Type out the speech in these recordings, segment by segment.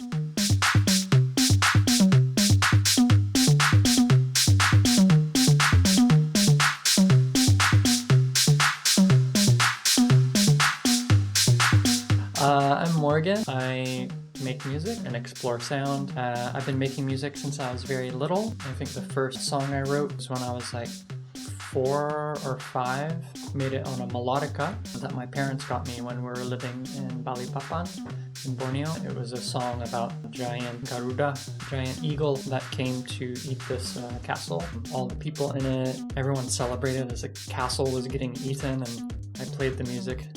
I'm Morgan. I make music and explore sound. I've been making music since I was very little. I think the first song I wrote was when I was like 4 or 5. Made it on a melodica that my parents got me when we were living in Balikpapan in Borneo. It was a song about a giant Garuda, giant eagle that came to eat this castle. All the people in it, everyone celebrated as the castle was getting eaten, and I played the music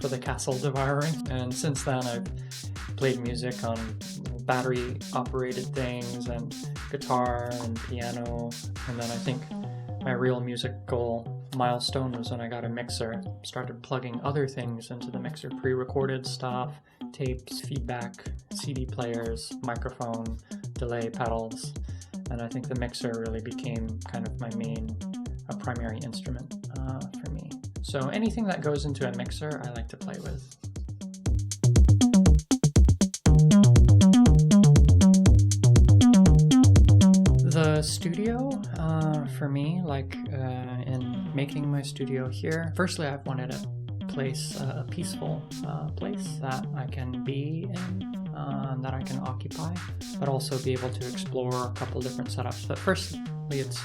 for the castle devouring. And since then I've played music on battery operated things and guitar and piano. And then I think my real musical milestone was when I got a mixer, started plugging other things into the mixer, pre-recorded stuff, tapes, feedback, CD players, microphone, delay pedals. And I think the mixer really became kind of my main primary instrument for me. So anything that goes into a mixer, I like to play with. The studio, for me, like in making my studio here, firstly I've wanted a place, a peaceful place that I can be in, that I can occupy, but also be able to explore a couple different setups. But firstly, it's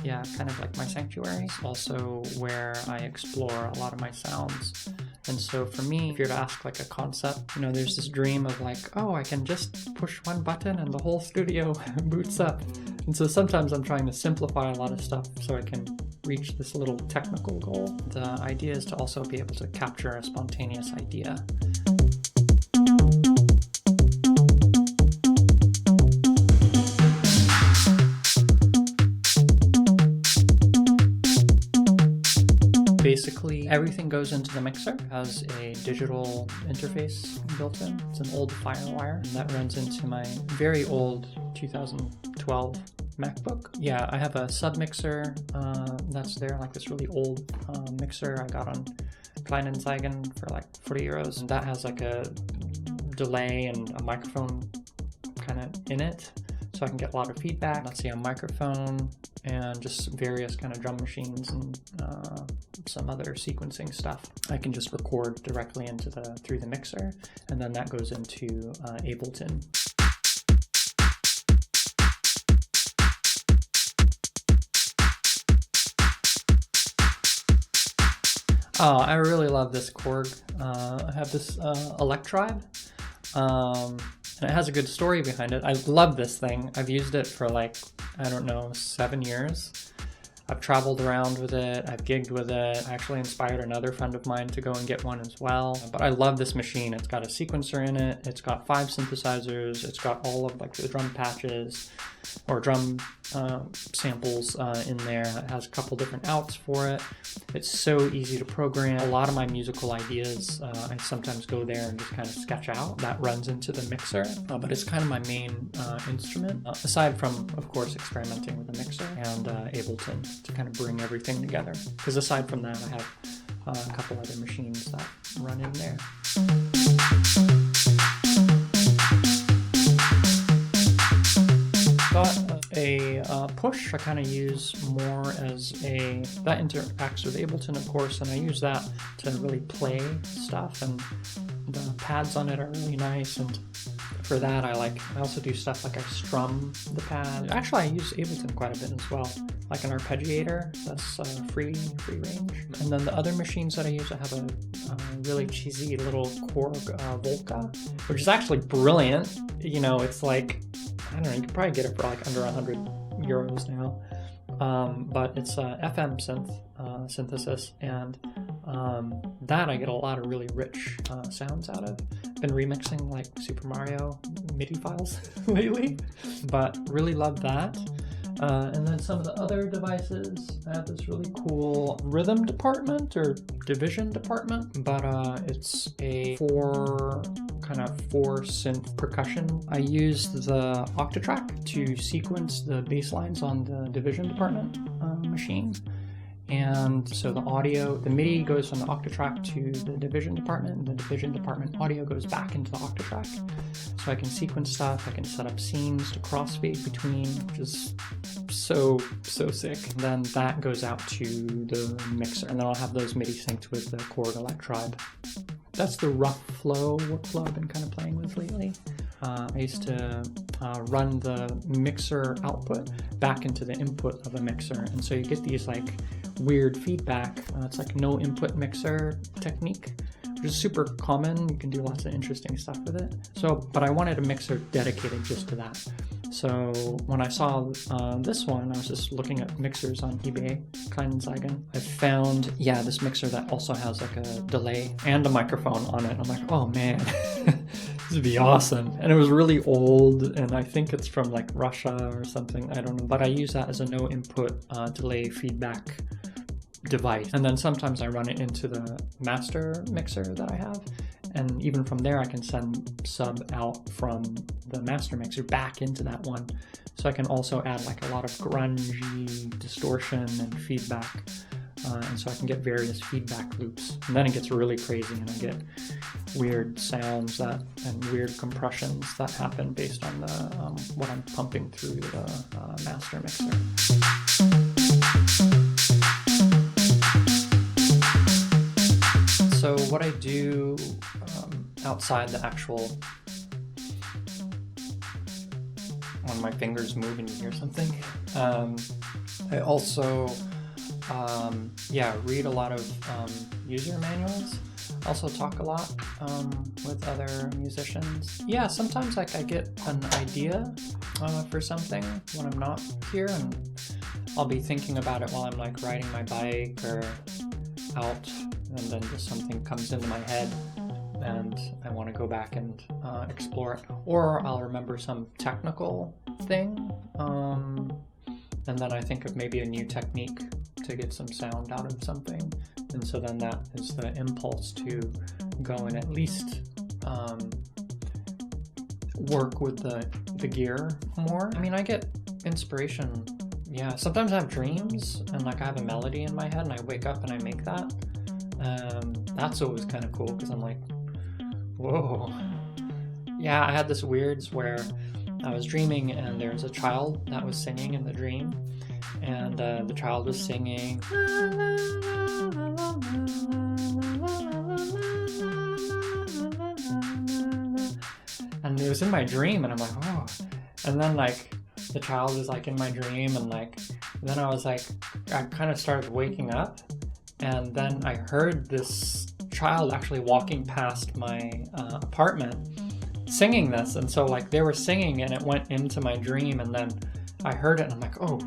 kind of like my sanctuary. It's also where I explore a lot of my sounds. And so for me, if you're to ask like a concept, there's this dream of like, oh, I can just push one button and the whole studio boots up. And so sometimes I'm trying to simplify a lot of stuff so I can reach this little technical goal. The idea is to also be able to capture a spontaneous idea. Basically, everything goes into the mixer. It has a digital interface built in. It's an old FireWire, and that runs into my very old 2012 MacBook. Yeah, I have a submixer that's there, like this really old mixer I got on Kleinanzeigen for like €40. And that has like a delay and a microphone kind of in it, so I can get a lot of feedback. Let's see, a microphone and just various kind of drum machines and some other sequencing stuff. I can just record directly into through the mixer, and then that goes into Ableton. Oh, I really love this Korg. I have this Electribe. And it has a good story behind it. I love this thing. I've used it for like, 7 years. I've traveled around with it, I've gigged with it. I actually inspired another friend of mine to go and get one as well. But I love this machine. It's got a sequencer in it, it's got 5 synthesizers, it's got all of like the drum patches or drum samples in there. It has a couple different outs for it. It's so easy to program. A lot of my musical ideas, I sometimes go there and just kind of sketch out. That runs into the mixer, but it's kind of my main instrument, aside from, of course, experimenting with the mixer and Ableton to kind of bring everything together. Because aside from that, I have a couple other machines that run in there. Got a push I kind of use more as that interacts with Ableton, of course, and I use that to really play stuff, and the pads on it are really nice. And for that, I also do stuff like I strum the pad. Actually, I use Ableton quite a bit as well, like an arpeggiator that's free range. And then the other machines that I use, I have a really cheesy little Korg Volca, which is actually brilliant. It's like, I don't know, you can probably get it for like under €100 now. But it's FM synthesis, and that I get a lot of really rich sounds out of. I've been remixing like Super Mario MIDI files lately, but really love that. And then some of the other devices, I have this really cool rhythm department or division department, but it's a 4 synth percussion. I used the Octatrack to sequence the bass lines on the division department machine. And so the audio, the MIDI goes from the Octatrack to the division department, and the division department audio goes back into the Octatrack. So I can sequence stuff, I can set up scenes to crossfade between, which is so sick. And then that goes out to the mixer, and then I'll have those MIDI synced with the Chord Elect Tribe. That's the rough workflow I've been kind of playing with lately. I used to run the mixer output back into the input of a mixer, and so you get these like weird feedback. It's like no input mixer technique, which is super common. You can do lots of interesting stuff with it. But I wanted a mixer dedicated just to that. So when I saw this one, I was just looking at mixers on eBay, Kleinanzeigen. I found, this mixer that also has like a delay and a microphone on it. I'm like, oh man, this would be awesome. And it was really old, and I think it's from like Russia or something, I don't know. But I use that as a no input delay feedback device. And then sometimes I run it into the master mixer that I have. And even from there, I can send sub out from the master mixer back into that one. So I can also add like a lot of grungy distortion and feedback. And so I can get various feedback loops. And then it gets really crazy, and I get weird sounds and weird compressions that happen based on the what I'm pumping through the master mixer. So what I do outside the actual, when my fingers move and you hear something, I also read a lot of user manuals. Also talk a lot with other musicians. Yeah, sometimes like I get an idea for something when I'm not here, and I'll be thinking about it while I'm like riding my bike or out, and then just something comes into my head and I want to go back and explore it. Or I'll remember some technical thing, and then I think of maybe a new technique to get some sound out of something. And so then that is the impulse to go and at least work with the gear more. I mean, I get inspiration. Yeah, sometimes I have dreams and like I have a melody in my head and I wake up and I make that. That's always kind of cool because I'm like, whoa. Yeah, I had this weird where I was dreaming and there was a child that was singing in the dream, and the child was singing and it was in my dream, and I'm like, oh. And then like the child was like in my dream, and like then I was like, I kind of started waking up, and then I heard this child actually walking past my apartment singing this. And so like they were singing and it went into my dream, and then I heard it and I'm like, oh.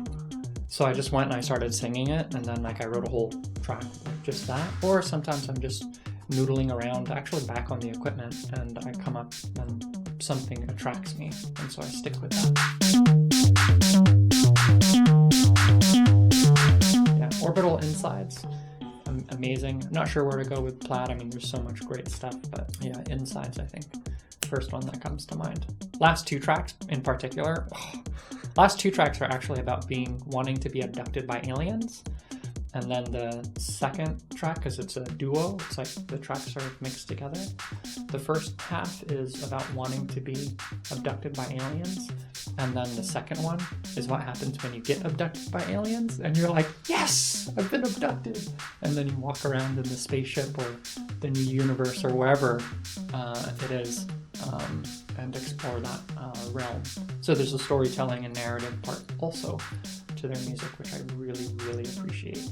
So I just went and I started singing it, and then like I wrote a whole track like just that. Or sometimes I'm just noodling around actually back on the equipment and I come up and something attracts me, and so I stick with that. Yeah, Orbital Insides. Amazing. I'm not sure where to go with Plaid. I mean, there's so much great stuff, but yeah, Insides, I think. First one that comes to mind. Last two tracks in particular. Last two tracks are actually about wanting to be abducted by aliens. And then the second track, because it's a duo, it's like the tracks are mixed together. The first half is about wanting to be abducted by aliens. And then the second one is what happens when you get abducted by aliens. And you're like, yes, I've been abducted. And then you walk around in the spaceship or the new universe or wherever it is, and explore that realm. So there's a storytelling and narrative part also to their music, which I really, really appreciate.